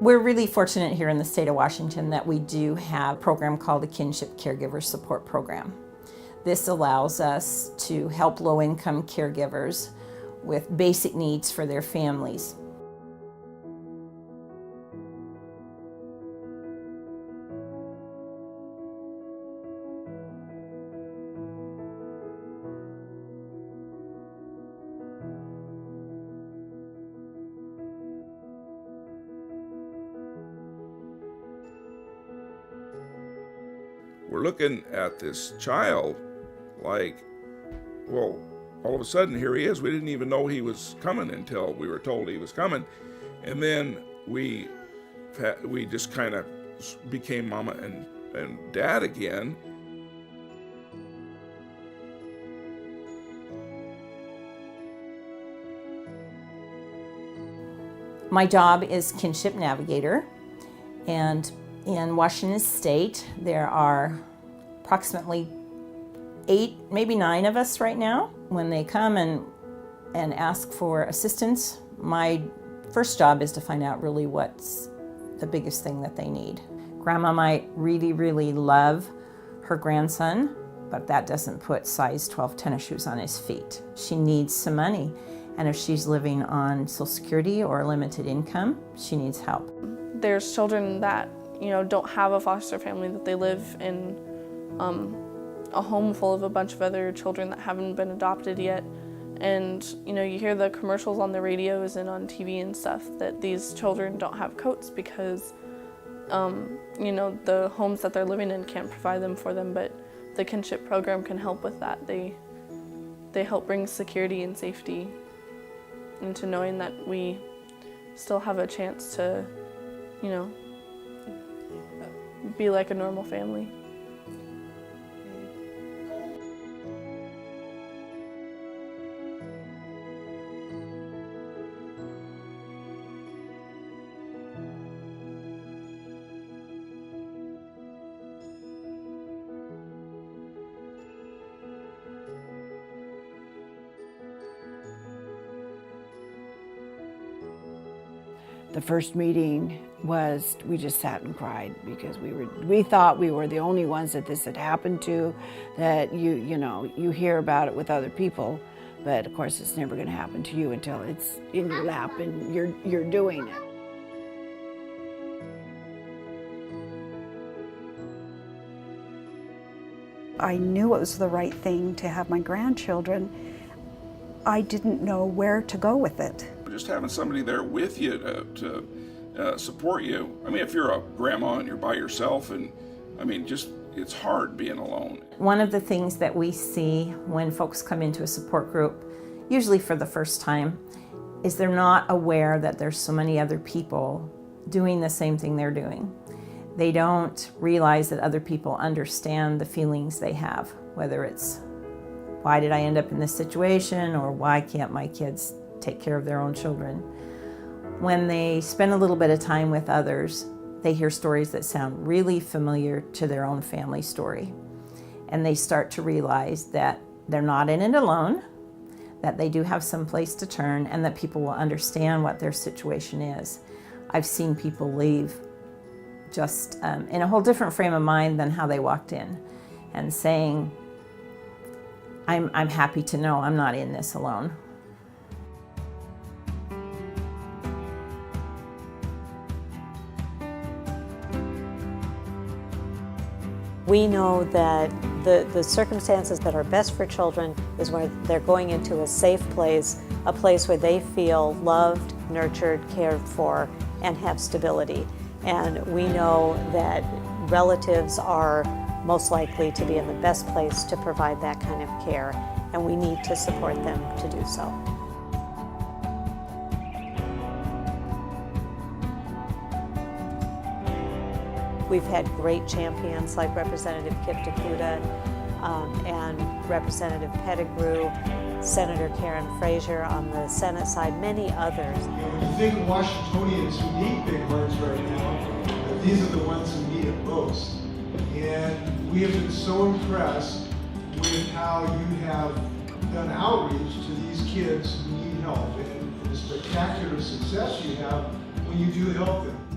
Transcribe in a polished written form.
We're really fortunate here in the state of Washington that we do have a program called the Kinship Caregiver Support Program. This allows us to help low-income caregivers with basic needs for their families. We're looking at this child like, well, all of a sudden here he is. We didn't even know he was coming until we were told he was coming. And then we just kind of became mama and dad again. My job is Kinship Navigator, and in Washington State there are approximately 8, maybe 9 of us right now. When they come and ask for assistance, my first job is to find out really what's the biggest thing that they need. Grandma might really, really love her grandson, but that doesn't put size 12 tennis shoes on his feet. She needs some money, and if she's living on Social Security or limited income, she needs help. There's children that don't have a foster family, that they live in a home full of a bunch of other children that haven't been adopted yet. And you hear the commercials on the radios and on TV and stuff that these children don't have coats because the homes that they're living in can't provide them for them, but the Kinship program can help with that. They help bring security and safety into knowing that we still have a chance to be like a normal family. The first meeting was, we just sat and cried because we thought we were the only ones that this had happened to, that you hear about it with other people, but of course it's never going to happen to you until it's in your lap and you're doing it. I knew it was the right thing to have my grandchildren. I didn't know where to go with it. Just having somebody there with you to support you. I mean, if you're a grandma and you're by yourself, and it's hard being alone. One of the things that we see when folks come into a support group, usually for the first time, is they're not aware that there's so many other people doing the same thing they're doing. They don't realize that other people understand the feelings they have, whether it's, why did I end up in this situation, or why can't my kids take care of their own children. When they spend a little bit of time with others, they hear stories that sound really familiar to their own family story. And they start to realize that they're not in it alone, that they do have some place to turn, and that people will understand what their situation is. I've seen people leave just in a whole different frame of mind than how they walked in, and saying, I'm happy to know I'm not in this alone. We know that the circumstances that are best for children is where they're going into a safe place, a place where they feel loved, nurtured, cared for, and have stability. And we know that relatives are most likely to be in the best place to provide that kind of care, and we need to support them to do so. We've had great champions like Representative Kip Dakuta and Representative Pettigrew, Senator Karen Frazier on the Senate side, many others. When you think Washingtonians who need big hearts right now, these are the ones who need it most. And we have been so impressed with how you have done outreach to these kids who need help, and the spectacular success you have when you do help them.